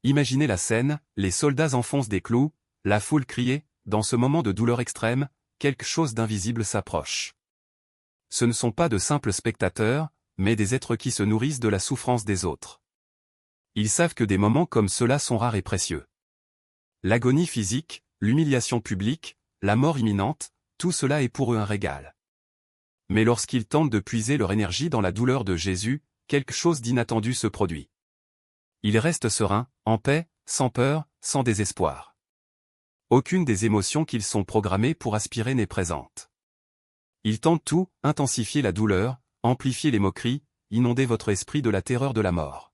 Imaginez la scène, les soldats enfoncent des clous, la foule criait, dans ce moment de douleur extrême, quelque chose d'invisible s'approche. Ce ne sont pas de simples spectateurs, mais des êtres qui se nourrissent de la souffrance des autres. Ils savent que des moments comme ceux-là sont rares et précieux. L'agonie physique, l'humiliation publique, la mort imminente, tout cela est pour eux un régal. Mais lorsqu'ils tentent de puiser leur énergie dans la douleur de Jésus, quelque chose d'inattendu se produit. Ils restent sereins, en paix, sans peur, sans désespoir. Aucune des émotions qu'ils sont programmés pour aspirer n'est présente. Ils tentent tout, intensifier la douleur, amplifier les moqueries, inonder votre esprit de la terreur de la mort.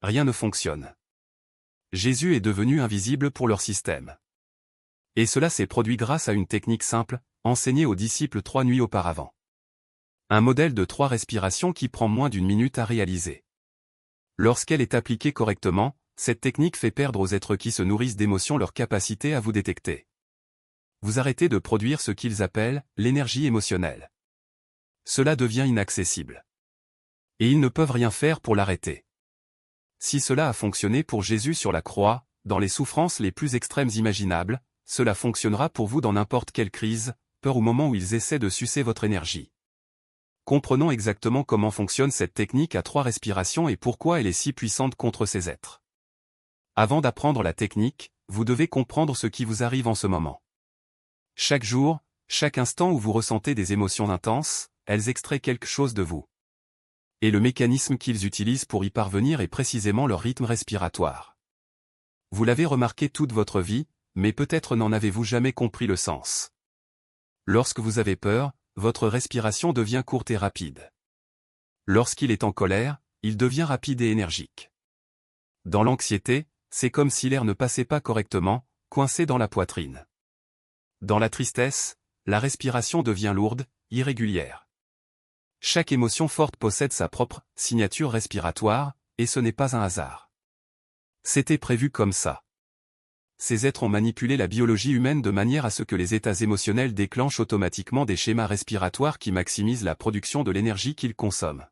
Rien ne fonctionne. Jésus est devenu invisible pour leur système. Et cela s'est produit grâce à une technique simple, enseignée aux disciples 3 nuits auparavant. Un modèle de 3 respirations qui prend moins d'1 minute à réaliser. Lorsqu'elle est appliquée correctement, cette technique fait perdre aux êtres qui se nourrissent d'émotions leur capacité à vous détecter. Vous arrêtez de produire ce qu'ils appellent l'énergie émotionnelle. Cela devient inaccessible. Et ils ne peuvent rien faire pour l'arrêter. Si cela a fonctionné pour Jésus sur la croix, dans les souffrances les plus extrêmes imaginables, cela fonctionnera pour vous dans n'importe quelle crise, peur ou moment où ils essaient de sucer votre énergie. Comprenons exactement comment fonctionne cette technique à 3 respirations et pourquoi elle est si puissante contre ces êtres. Avant d'apprendre la technique, vous devez comprendre ce qui vous arrive en ce moment. Chaque jour, chaque instant où vous ressentez des émotions intenses, elles extraient quelque chose de vous. Et le mécanisme qu'ils utilisent pour y parvenir est précisément leur rythme respiratoire. Vous l'avez remarqué toute votre vie, mais peut-être n'en avez-vous jamais compris le sens. Lorsque vous avez peur, votre respiration devient courte et rapide. Lorsqu'il est en colère, il devient rapide et énergique. Dans l'anxiété, c'est comme si l'air ne passait pas correctement, coincé dans la poitrine. Dans la tristesse, la respiration devient lourde, irrégulière. Chaque émotion forte possède sa propre signature respiratoire, et ce n'est pas un hasard. C'était prévu comme ça. Ces êtres ont manipulé la biologie humaine de manière à ce que les états émotionnels déclenchent automatiquement des schémas respiratoires qui maximisent la production de l'énergie qu'ils consomment.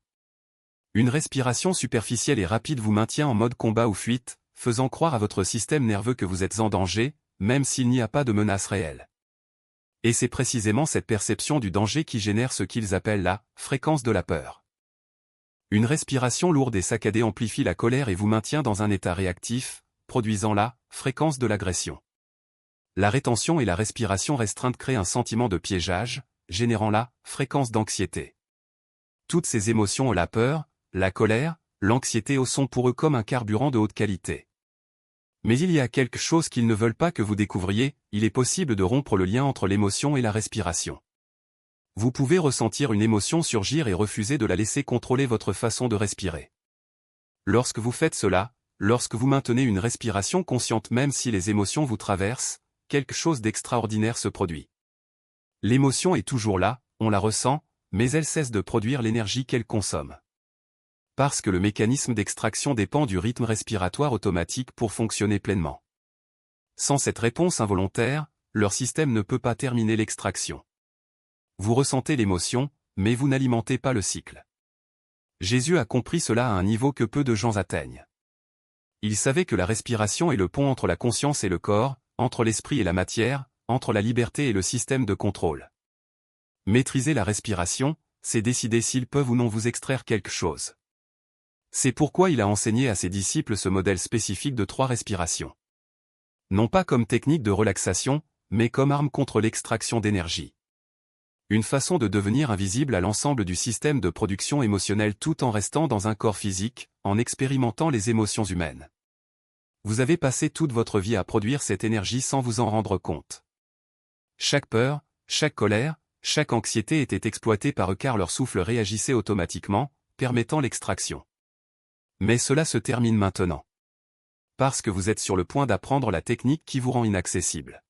Une respiration superficielle et rapide vous maintient en mode combat ou fuite, faisant croire à votre système nerveux que vous êtes en danger, même s'il n'y a pas de menace réelle. Et c'est précisément cette perception du danger qui génère ce qu'ils appellent la fréquence de la peur. Une respiration lourde et saccadée amplifie la colère et vous maintient dans un état réactif, produisant la fréquence de l'agression. La rétention et la respiration restreinte créent un sentiment de piégeage, générant la fréquence d'anxiété. Toutes ces émotions, la peur, la colère, l'anxiété sont pour eux comme un carburant de haute qualité. Mais il y a quelque chose qu'ils ne veulent pas que vous découvriez, il est possible de rompre le lien entre l'émotion et la respiration. Vous pouvez ressentir une émotion surgir et refuser de la laisser contrôler votre façon de respirer. Lorsque vous faites cela, lorsque vous maintenez une respiration consciente même si les émotions vous traversent, quelque chose d'extraordinaire se produit. L'émotion est toujours là, on la ressent, mais elle cesse de produire l'énergie qu'elle consomme. Parce que le mécanisme d'extraction dépend du rythme respiratoire automatique pour fonctionner pleinement. Sans cette réponse involontaire, leur système ne peut pas terminer l'extraction. Vous ressentez l'émotion, mais vous n'alimentez pas le cycle. Jésus a compris cela à un niveau que peu de gens atteignent. Il savait que la respiration est le pont entre la conscience et le corps, entre l'esprit et la matière, entre la liberté et le système de contrôle. Maîtriser la respiration, c'est décider s'ils peuvent ou non vous extraire quelque chose. C'est pourquoi il a enseigné à ses disciples ce modèle spécifique de 3 respirations. Non pas comme technique de relaxation, mais comme arme contre l'extraction d'énergie. Une façon de devenir invisible à l'ensemble du système de production émotionnelle tout en restant dans un corps physique, en expérimentant les émotions humaines. Vous avez passé toute votre vie à produire cette énergie sans vous en rendre compte. Chaque peur, chaque colère, chaque anxiété était exploitée par eux car leur souffle réagissait automatiquement, permettant l'extraction. Mais cela se termine maintenant. Parce que vous êtes sur le point d'apprendre la technique qui vous rend inaccessible.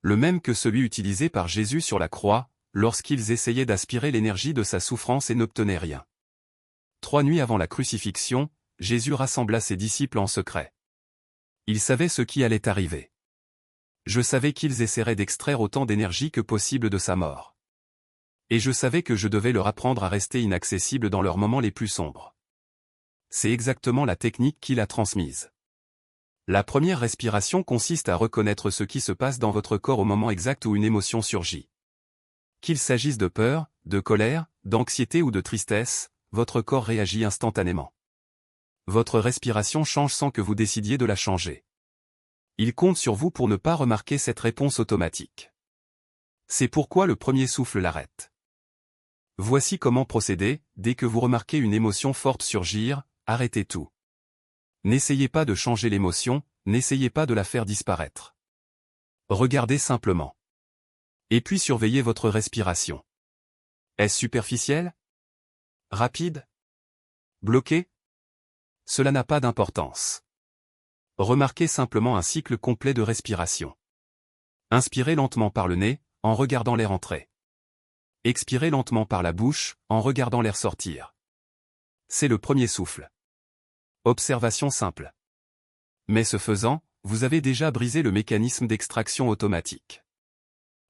Le même que celui utilisé par Jésus sur la croix, lorsqu'ils essayaient d'aspirer l'énergie de sa souffrance et n'obtenaient rien. 3 nuits avant la crucifixion, Jésus rassembla ses disciples en secret. Il savait ce qui allait arriver. Je savais qu'ils essaieraient d'extraire autant d'énergie que possible de sa mort. Et je savais que je devais leur apprendre à rester inaccessibles dans leurs moments les plus sombres. C'est exactement la technique qu'il a transmise. La première respiration consiste à reconnaître ce qui se passe dans votre corps au moment exact où une émotion surgit. Qu'il s'agisse de peur, de colère, d'anxiété ou de tristesse, votre corps réagit instantanément. Votre respiration change sans que vous décidiez de la changer. Il compte sur vous pour ne pas remarquer cette réponse automatique. C'est pourquoi le premier souffle l'arrête. Voici comment procéder: dès que vous remarquez une émotion forte surgir, arrêtez tout. N'essayez pas de changer l'émotion, n'essayez pas de la faire disparaître. Regardez simplement. Et puis surveillez votre respiration. Est-ce superficiel? Rapide? Bloqué? Cela n'a pas d'importance. Remarquez simplement un cycle complet de respiration. Inspirez lentement par le nez, en regardant l'air entrer. Expirez lentement par la bouche, en regardant l'air sortir. C'est le premier souffle. Observation simple. Mais ce faisant, vous avez déjà brisé le mécanisme d'extraction automatique.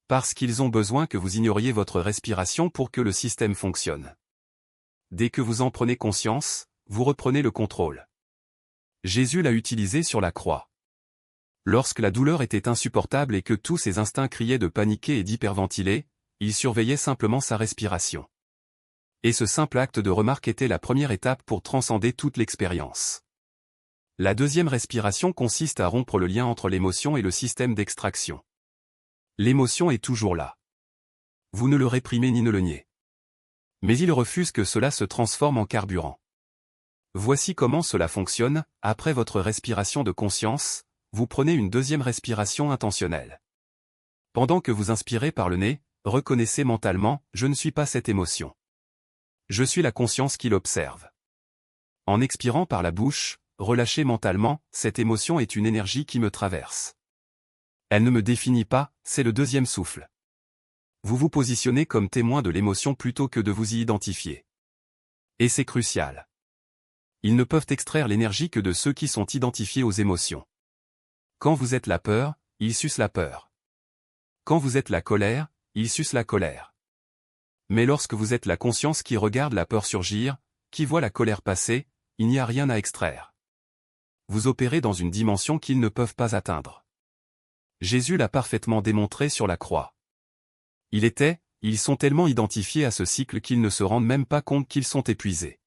Parce qu'ils ont besoin que vous ignoriez votre respiration pour que le système fonctionne. Dès que vous en prenez conscience, vous reprenez le contrôle. Jésus l'a utilisé sur la croix. Lorsque la douleur était insupportable et que tous ses instincts criaient de paniquer et d'hyperventiler, il surveillait simplement sa respiration. Et ce simple acte de remarque était la première étape pour transcender toute l'expérience. La deuxième respiration consiste à rompre le lien entre l'émotion et le système d'extraction. L'émotion est toujours là. Vous ne le réprimez ni ne le niez. Mais il refuse que cela se transforme en carburant. Voici comment cela fonctionne: après votre respiration de conscience, vous prenez une deuxième respiration intentionnelle. Pendant que vous inspirez par le nez, reconnaissez mentalement: je ne suis pas cette émotion. Je suis la conscience qui l'observe. En expirant par la bouche, relâchez mentalement: cette émotion est une énergie qui me traverse. Elle ne me définit pas, c'est le deuxième souffle. Vous vous positionnez comme témoin de l'émotion plutôt que de vous y identifier. Et c'est crucial. Ils ne peuvent extraire l'énergie que de ceux qui sont identifiés aux émotions. Quand vous êtes la peur, ils sucent la peur. Quand vous êtes la colère, ils sucent la colère. Mais lorsque vous êtes la conscience qui regarde la peur surgir, qui voit la colère passer, il n'y a rien à extraire. Vous opérez dans une dimension qu'ils ne peuvent pas atteindre. Jésus l'a parfaitement démontré sur la croix. Ils sont tellement identifiés à ce cycle qu'ils ne se rendent même pas compte qu'ils sont épuisés.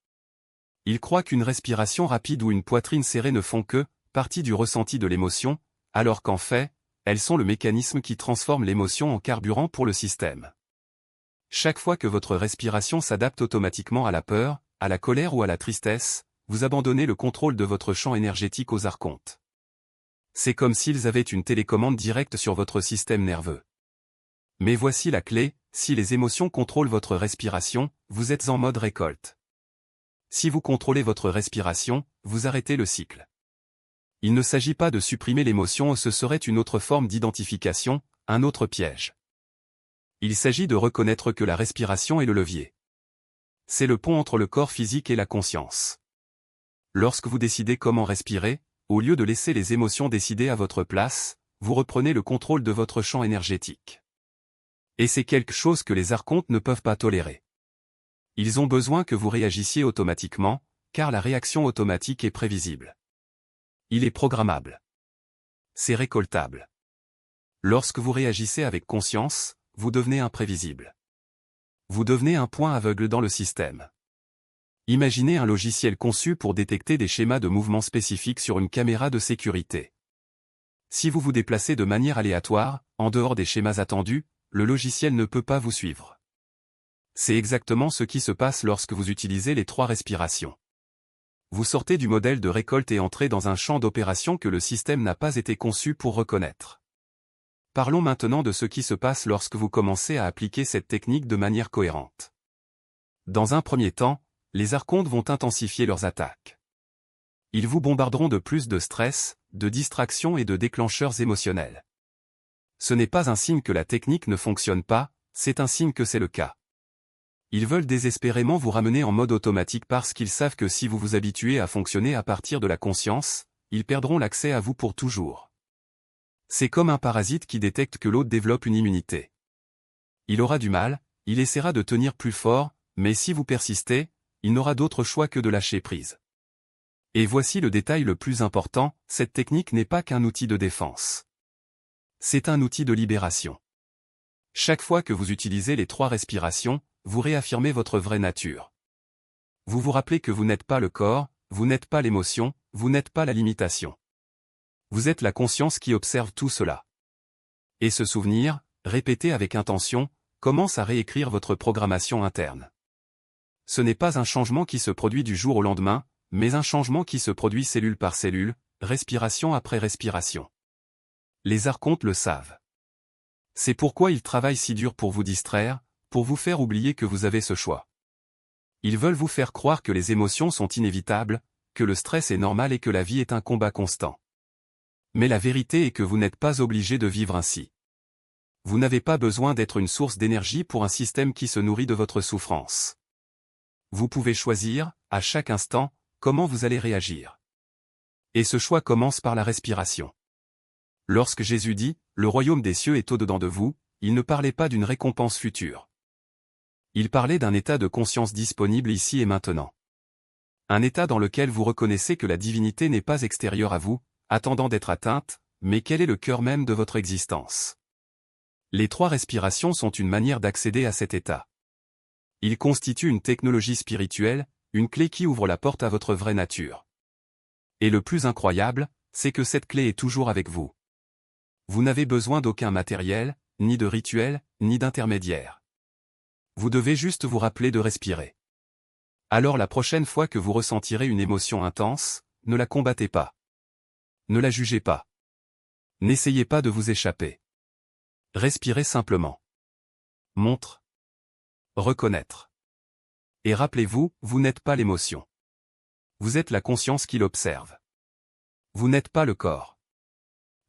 Ils croient qu'une respiration rapide ou une poitrine serrée ne font que partie du ressenti de l'émotion, alors qu'en fait, elles sont le mécanisme qui transforme l'émotion en carburant pour le système. Chaque fois que votre respiration s'adapte automatiquement à la peur, à la colère ou à la tristesse, vous abandonnez le contrôle de votre champ énergétique aux archontes. C'est comme s'ils avaient une télécommande directe sur votre système nerveux. Mais voici la clé: si les émotions contrôlent votre respiration, vous êtes en mode récolte. Si vous contrôlez votre respiration, vous arrêtez le cycle. Il ne s'agit pas de supprimer l'émotion, ce serait une autre forme d'identification, un autre piège. Il s'agit de reconnaître que la respiration est le levier. C'est le pont entre le corps physique et la conscience. Lorsque vous décidez comment respirer, au lieu de laisser les émotions décider à votre place, vous reprenez le contrôle de votre champ énergétique. Et c'est quelque chose que les archontes ne peuvent pas tolérer. Ils ont besoin que vous réagissiez automatiquement, car la réaction automatique est prévisible. Il est programmable. C'est récoltable. Lorsque vous réagissez avec conscience, vous devenez imprévisible. Vous devenez un point aveugle dans le système. Imaginez un logiciel conçu pour détecter des schémas de mouvement spécifiques sur une caméra de sécurité. Si vous vous déplacez de manière aléatoire, en dehors des schémas attendus, le logiciel ne peut pas vous suivre. C'est exactement ce qui se passe lorsque vous utilisez les 3 respirations. Vous sortez du modèle de récolte et entrez dans un champ d'opération que le système n'a pas été conçu pour reconnaître. Parlons maintenant de ce qui se passe lorsque vous commencez à appliquer cette technique de manière cohérente. Dans un premier temps, les archontes vont intensifier leurs attaques. Ils vous bombarderont de plus de stress, de distractions et de déclencheurs émotionnels. Ce n'est pas un signe que la technique ne fonctionne pas, c'est un signe que c'est le cas. Ils veulent désespérément vous ramener en mode automatique parce qu'ils savent que si vous vous habituez à fonctionner à partir de la conscience, ils perdront l'accès à vous pour toujours. C'est comme un parasite qui détecte que l'autre développe une immunité. Il aura du mal, il essaiera de tenir plus fort, mais si vous persistez, il n'aura d'autre choix que de lâcher prise. Et voici le détail le plus important, cette technique n'est pas qu'un outil de défense. C'est un outil de libération. Chaque fois que vous utilisez les 3 respirations, vous réaffirmez votre vraie nature. Vous vous rappelez que vous n'êtes pas le corps, vous n'êtes pas l'émotion, vous n'êtes pas la limitation. Vous êtes la conscience qui observe tout cela. Et ce souvenir, répété avec intention, commence à réécrire votre programmation interne. Ce n'est pas un changement qui se produit du jour au lendemain, mais un changement qui se produit cellule par cellule, respiration après respiration. Les archontes le savent. C'est pourquoi ils travaillent si dur pour vous distraire, pour vous faire oublier que vous avez ce choix. Ils veulent vous faire croire que les émotions sont inévitables, que le stress est normal et que la vie est un combat constant. Mais la vérité est que vous n'êtes pas obligé de vivre ainsi. Vous n'avez pas besoin d'être une source d'énergie pour un système qui se nourrit de votre souffrance. Vous pouvez choisir, à chaque instant, comment vous allez réagir. Et ce choix commence par la respiration. Lorsque Jésus dit « Le royaume des cieux est au-dedans de vous », il ne parlait pas d'une récompense future. Il parlait d'un état de conscience disponible ici et maintenant. Un état dans lequel vous reconnaissez que la divinité n'est pas extérieure à vous, attendant d'être atteinte, mais qu'elle est le cœur même de votre existence. Les 3 respirations sont une manière d'accéder à cet état. Ils constituent une technologie spirituelle, une clé qui ouvre la porte à votre vraie nature. Et le plus incroyable, c'est que cette clé est toujours avec vous. Vous n'avez besoin d'aucun matériel, ni de rituel, ni d'intermédiaire. Vous devez juste vous rappeler de respirer. Alors la prochaine fois que vous ressentirez une émotion intense, ne la combattez pas. Ne la jugez pas. N'essayez pas de vous échapper. Respirez simplement. Montre. Reconnaître. Et rappelez-vous, vous n'êtes pas l'émotion. Vous êtes la conscience qui l'observe. Vous n'êtes pas le corps.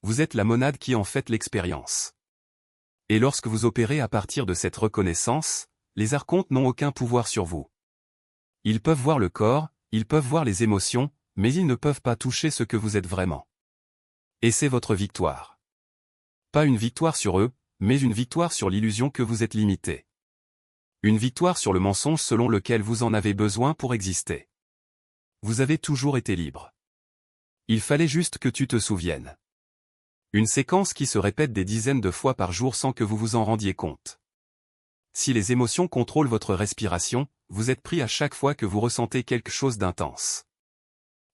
Vous êtes la monade qui en fait l'expérience. Et lorsque vous opérez à partir de cette reconnaissance, les archontes n'ont aucun pouvoir sur vous. Ils peuvent voir le corps, ils peuvent voir les émotions, mais ils ne peuvent pas toucher ce que vous êtes vraiment. Et c'est votre victoire. Pas une victoire sur eux, mais une victoire sur l'illusion que vous êtes limité. Une victoire sur le mensonge selon lequel vous en avez besoin pour exister. Vous avez toujours été libre. Il fallait juste que tu te souviennes. Une séquence qui se répète des dizaines de fois par jour sans que vous vous en rendiez compte. Si les émotions contrôlent votre respiration, vous êtes pris à chaque fois que vous ressentez quelque chose d'intense.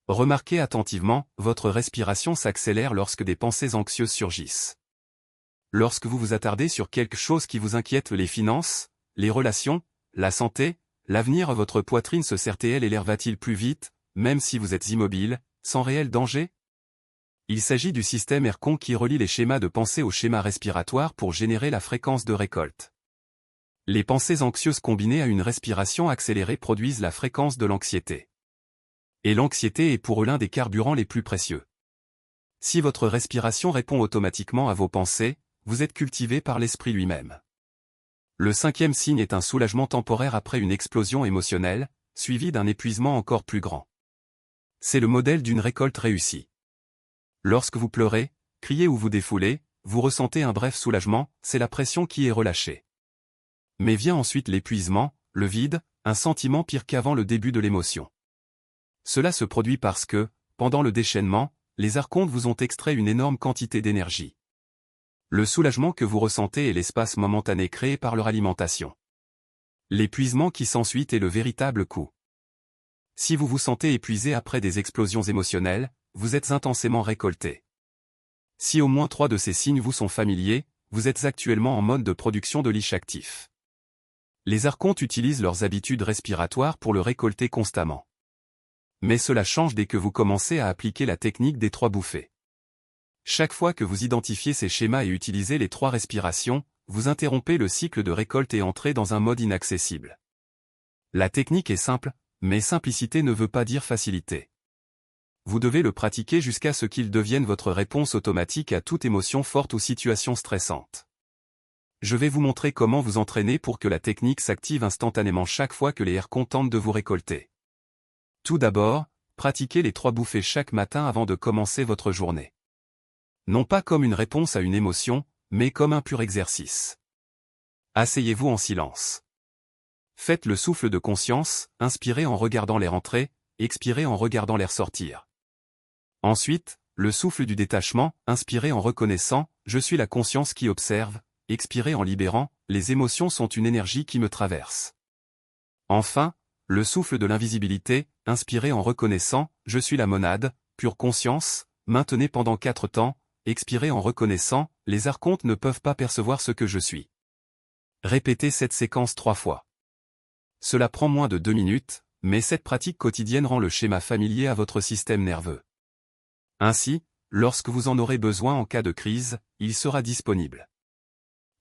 Remarquez attentivement, votre respiration s'accélère lorsque des pensées anxieuses surgissent. Lorsque vous vous attardez sur quelque chose qui vous inquiète, les finances, les relations, la santé, l'avenir, votre poitrine se serre-t-elle et l'air va-t-il plus vite, même si vous êtes immobile, sans réel danger? Il s'agit du système Ercon qui relie les schémas de pensée aux schémas respiratoires pour générer la fréquence de récolte. Les pensées anxieuses combinées à une respiration accélérée produisent la fréquence de l'anxiété. Et l'anxiété est pour eux l'un des carburants les plus précieux. Si votre respiration répond automatiquement à vos pensées, vous êtes cultivé par l'esprit lui-même. Le 5e signe est un soulagement temporaire après une explosion émotionnelle, suivi d'un épuisement encore plus grand. C'est le modèle d'une récolte réussie. Lorsque vous pleurez, criez ou vous défoulez, vous ressentez un bref soulagement, c'est la pression qui est relâchée. Mais vient ensuite l'épuisement, le vide, un sentiment pire qu'avant le début de l'émotion. Cela se produit parce que, pendant le déchaînement, les archontes vous ont extrait une énorme quantité d'énergie. Le soulagement que vous ressentez est l'espace momentané créé par leur alimentation. L'épuisement qui s'ensuit est le véritable coup. Si vous vous sentez épuisé après des explosions émotionnelles, vous êtes intensément récolté. Si au moins 3 de ces signes vous sont familiers, vous êtes actuellement en mode de production de liche actif. Les archontes utilisent leurs habitudes respiratoires pour le récolter constamment. Mais cela change dès que vous commencez à appliquer la technique des 3 bouffées. Chaque fois que vous identifiez ces schémas et utilisez les 3 respirations, vous interrompez le cycle de récolte et entrez dans un mode inaccessible. La technique est simple, mais simplicité ne veut pas dire facilité. Vous devez le pratiquer jusqu'à ce qu'il devienne votre réponse automatique à toute émotion forte ou situation stressante. Je vais vous montrer comment vous entraîner pour que la technique s'active instantanément chaque fois que les archontes tentent de vous récolter. Tout d'abord, pratiquez les 3 bouffées chaque matin avant de commencer votre journée. Non pas comme une réponse à une émotion, mais comme un pur exercice. Asseyez-vous en silence. Faites le souffle de conscience, inspirez en regardant l'air entrer, expirez en regardant l'air sortir. Ensuite, le souffle du détachement, inspirez en reconnaissant, je suis la conscience qui observe, expirez en libérant, les émotions sont une énergie qui me traverse. Enfin, le souffle de l'invisibilité, inspirez en reconnaissant, je suis la monade, pure conscience, maintenez pendant 4 temps, expirez en reconnaissant, les archontes ne peuvent pas percevoir ce que je suis. Répétez cette séquence 3 fois. Cela prend moins de 2 minutes, mais cette pratique quotidienne rend le schéma familier à votre système nerveux. Ainsi, lorsque vous en aurez besoin en cas de crise, il sera disponible.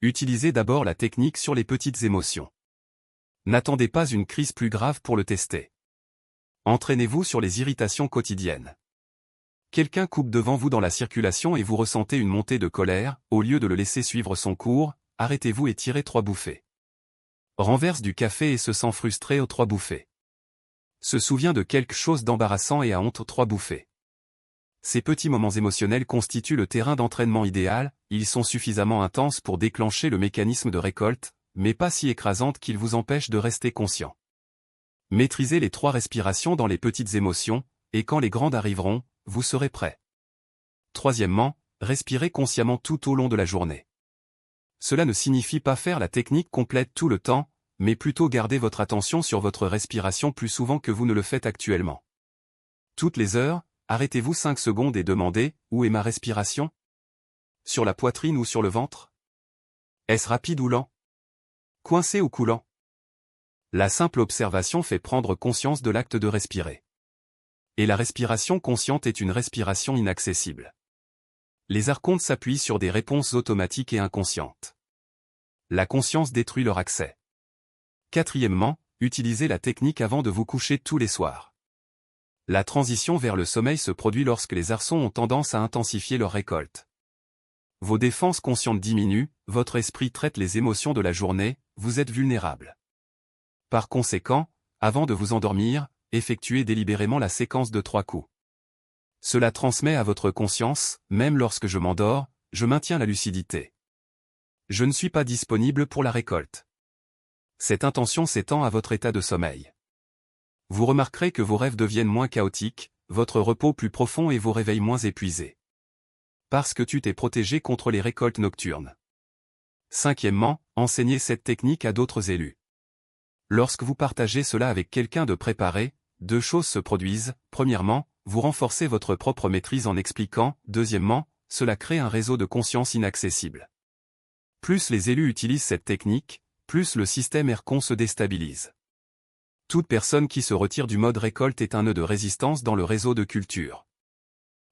Utilisez d'abord la technique sur les petites émotions. N'attendez pas une crise plus grave pour le tester. Entraînez-vous sur les irritations quotidiennes. Quelqu'un coupe devant vous dans la circulation et vous ressentez une montée de colère, au lieu de le laisser suivre son cours, arrêtez-vous et tirez 3 bouffées. Renverse du café et se sent frustré aux 3 bouffées. Se souvient de quelque chose d'embarrassant et a honte aux 3 bouffées. Ces petits moments émotionnels constituent le terrain d'entraînement idéal, ils sont suffisamment intenses pour déclencher le mécanisme de récolte, mais pas si écrasantes qu'ils vous empêchent de rester conscient. Maîtrisez les 3 respirations dans les petites émotions, et quand les grandes arriveront, vous serez prêt. Troisièmement, respirez consciemment tout au long de la journée. Cela ne signifie pas faire la technique complète tout le temps, mais plutôt garder votre attention sur votre respiration plus souvent que vous ne le faites actuellement. Toutes les heures, arrêtez-vous 5 secondes et demandez « Où est ma respiration ? Sur la poitrine ou sur le ventre ? Est-ce rapide ou lent ? Coincé ou coulant ? » La simple observation fait prendre conscience de l'acte de respirer. Et la respiration consciente est une respiration inaccessible. Les archontes s'appuient sur des réponses automatiques et inconscientes. La conscience détruit leur accès. Quatrièmement, utilisez la technique avant de vous coucher tous les soirs. La transition vers le sommeil se produit lorsque les arçons ont tendance à intensifier leur récolte. Vos défenses conscientes diminuent, votre esprit traite les émotions de la journée, vous êtes vulnérable. Par conséquent, avant de vous endormir, effectuez délibérément la séquence de 3 coups. Cela transmet à votre conscience, même lorsque je m'endors, je maintiens la lucidité. Je ne suis pas disponible pour la récolte. Cette intention s'étend à votre état de sommeil. Vous remarquerez que vos rêves deviennent moins chaotiques, votre repos plus profond et vos réveils moins épuisés. Parce que tu t'es protégé contre les récoltes nocturnes. Cinquièmement, enseignez cette technique à d'autres élus. Lorsque vous partagez cela avec quelqu'un de préparé, 2 choses se produisent. Premièrement, vous renforcez votre propre maîtrise en expliquant. Deuxièmement, cela crée un réseau de conscience inaccessible. Plus les élus utilisent cette technique, plus le système ERCON se déstabilise. Toute personne qui se retire du mode récolte est un nœud de résistance dans le réseau de culture.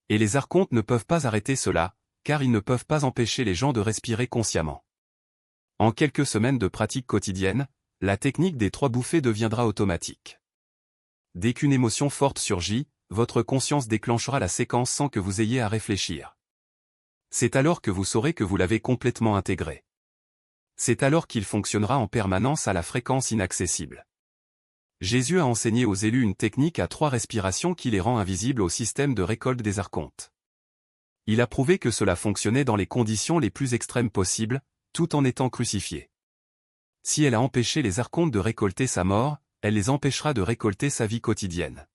Et les archontes ne peuvent pas arrêter cela, car ils ne peuvent pas empêcher les gens de respirer consciemment. En quelques semaines de pratique quotidienne, la technique des 3 bouffées deviendra automatique. Dès qu'une émotion forte surgit, votre conscience déclenchera la séquence sans que vous ayez à réfléchir. C'est alors que vous saurez que vous l'avez complètement intégré. C'est alors qu'il fonctionnera en permanence à la fréquence inaccessible. Jésus a enseigné aux élus une technique à 3 respirations qui les rend invisibles au système de récolte des archontes. Il a prouvé que cela fonctionnait dans les conditions les plus extrêmes possibles, tout en étant crucifié. Si elle a empêché les archontes de récolter sa mort, elle les empêchera de récolter sa vie quotidienne.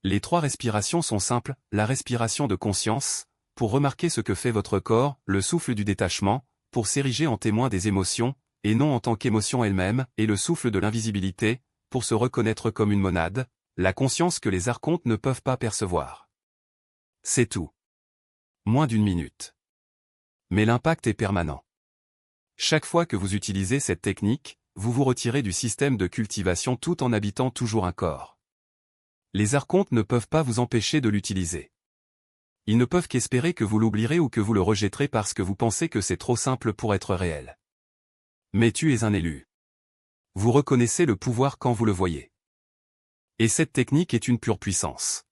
Les 3 respirations sont simples, la respiration de conscience, pour remarquer ce que fait votre corps, le souffle du détachement, pour s'ériger en témoin des émotions, et non en tant qu'émotion elle-même, et le souffle de l'invisibilité, pour se reconnaître comme une monade, la conscience que les archontes ne peuvent pas percevoir. C'est tout. Moins d'1 minute. Mais l'impact est permanent. Chaque fois que vous utilisez cette technique, vous vous retirez du système de cultivation tout en habitant toujours un corps. Les archontes ne peuvent pas vous empêcher de l'utiliser. Ils ne peuvent qu'espérer que vous l'oublierez ou que vous le rejetterez parce que vous pensez que c'est trop simple pour être réel. Mais tu es un élu. Vous reconnaissez le pouvoir quand vous le voyez. Et cette technique est une pure puissance.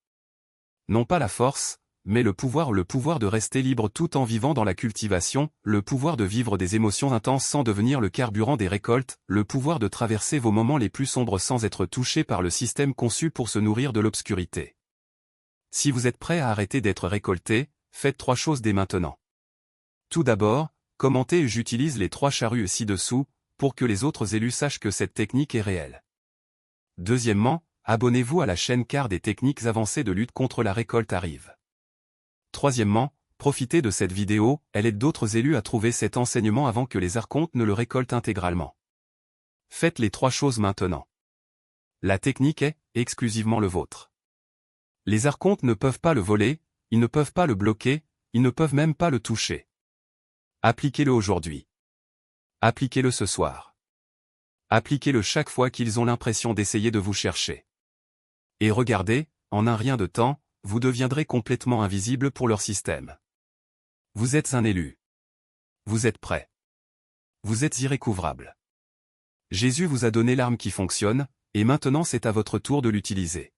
Non pas la force, mais le pouvoir de rester libre tout en vivant dans la cultivation, le pouvoir de vivre des émotions intenses sans devenir le carburant des récoltes, le pouvoir de traverser vos moments les plus sombres sans être touché par le système conçu pour se nourrir de l'obscurité. Si vous êtes prêt à arrêter d'être récolté, faites 3 choses dès maintenant. Tout d'abord, commentez j'utilise les 3 charrues ci-dessous, pour que les autres élus sachent que cette technique est réelle. Deuxièmement, abonnez-vous à la chaîne car des techniques avancées de lutte contre la récolte arrivent. Troisièmement, profitez de cette vidéo, elle aide d'autres élus à trouver cet enseignement avant que les archontes ne le récoltent intégralement. Faites les 3 choses maintenant. La technique est exclusivement le vôtre. Les archontes ne peuvent pas le voler, ils ne peuvent pas le bloquer, ils ne peuvent même pas le toucher. Appliquez-le aujourd'hui. Appliquez-le ce soir. Appliquez-le chaque fois qu'ils ont l'impression d'essayer de vous chercher. Et regardez, en un rien de temps, vous deviendrez complètement invisible pour leur système. Vous êtes un élu. Vous êtes prêt. Vous êtes irrécouvrable. Jésus vous a donné l'arme qui fonctionne, et maintenant c'est à votre tour de l'utiliser.